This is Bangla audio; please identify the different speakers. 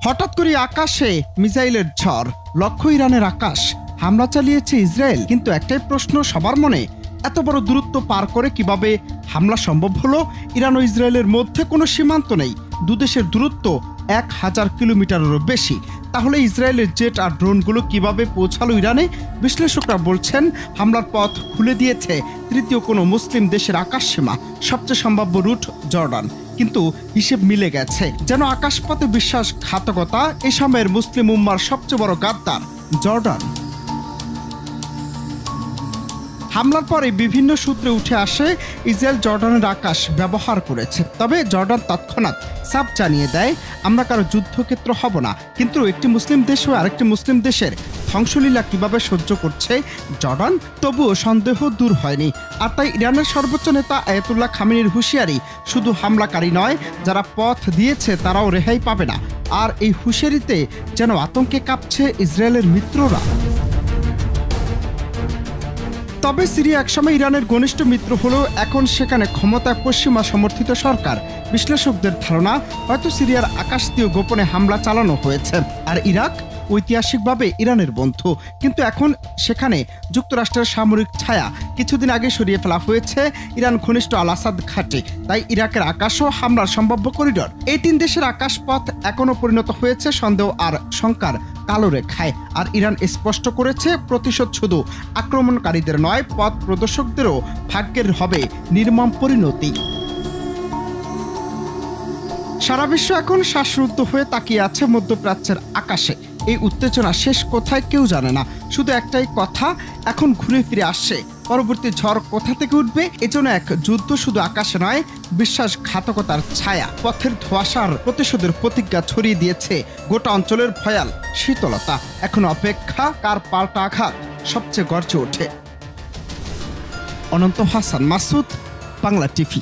Speaker 1: হঠাৎ করে আকাশে মিসাইলের ঝড়, লক্ষ্য ইরানের আকাশ, হামলা চালিয়েছে ইসরায়েল। কিন্তু একটাই প্রশ্ন সবার মনে, এত বড় দূরত্ব পার করে কিভাবে হামলা সম্ভব হলো? ইরান ও ইসরায়েলের মধ্যে কোনো সীমান্ত নেই, দুদেশের দূরত্ব 1000 কিলোমিটারেরও বেশি। তাহলে ইসরায়েলের জেট আর ড্রোনগুলো কিভাবে পৌঁছালো ইরানে? বিশ্লেষকরা বলছেন হামলার পথ খুলে দিয়েছে তৃতীয় কোনো মুসলিম দেশের আকাশ সীমা। সবচেয়ে সম্ভাব্য রুট জর্ডান, কিন্তু হিসেব মিলে গেছে যেন আকাশপথে বিশ্বাসঘাতকতা। এ সময়ের মুসলিম উম্মার সবচেয়ে বড় গাদ্দার জর্ডান। হামলার পরে বিভিন্ন সূত্রে উঠে আসে ইসরায়েল জর্ডানের আকাশ ব্যবহার করেছে। তবে জর্ডান তৎক্ষণাৎ সাফ জানিয়ে দেয়, আমরা কারো যুদ্ধক্ষেত্র হব না। কিন্তু একটি মুসলিম দেশ ও আরেকটি মুসলিম দেশের ধ্বংসলীলা কিভাবে সহ্য করছে জর্ডান, তবুও সন্দেহ দূর হয়নি। আর তাই ইরানের সর্বোচ্চ নেতা আয়াতুল্লাহ খামেনির হুঁশিয়ারি, শুধু হামলাকারী নয়, যারা পথ দিয়েছে তারাও রেহাই পাবে না। আর এই হুঁশিয়ারিতে যেন আতঙ্কে কাঁপছে ইসরায়েলের মিত্ররা। তবে সিরিয়া একসময় ইরানের ঘনিষ্ঠ মিত্র হলেও এখন সেখানে ক্ষমতায় পশ্চিমা সমর্থিত সরকার। বিশ্লেষকদের ধারণা, হয়তো সিরিয়ার আকাশ দিয়ে গোপনে হামলা চালানো হয়েছে। আর ইরাক ঐতিহাসিকভাবে ইরানের বন্ধু, কিন্তু এখন সেখানে যুক্তরাষ্ট্রের সামরিক ছায়া। কিছুদিন আগে সরিয়ে ফেলা হয়েছে ইরান ঘনিষ্ঠ আল আসাদ ঘাঁটি। তাই ইরাকের আকাশও হামলার সম্ভাব্য করিডর। এই তিন দেশের আকাশপথ এখনো পরিণত হয়েছে সন্দেহ আর শঙ্কার কালো রেখায়। আর ইরান স্পষ্ট করেছে, প্রতিশোধ শুধু আক্রমণকারীদের নয়, পথ প্রদর্শকদেরও ভাগ্যের হবে নির্মম পরিণতি। সারা বিশ্ব এখন শ্বাসরুদ্ধ হয়ে তাকিয়ে আছে মধ্যপ্রাচ্যের আকাশে। এই উত্তেজনা শেষ কোথায় কেউ জানে না। শুধু একটাই কথা, এখন ঘুরে ফিরে আসছে পরবর্তী ঝড় কোথা থেকে উঠবে। এজন্য এক যুদ্ধ শুধু আকাশে নয়, বিশ্বাসঘাতকতার ছায়া, পথের ধোঁয়াশার প্রতিশোধের প্রতিজ্ঞা ছড়িয়ে দিয়েছে গোটা অঞ্চলের ভয়াল শীতলতা। এখন অপেক্ষা, কার পাল্টা আঘাত সবচেয়ে গর্জে ওঠে। অনন্ত হাসান মাসুদ, বাংলা টিভি।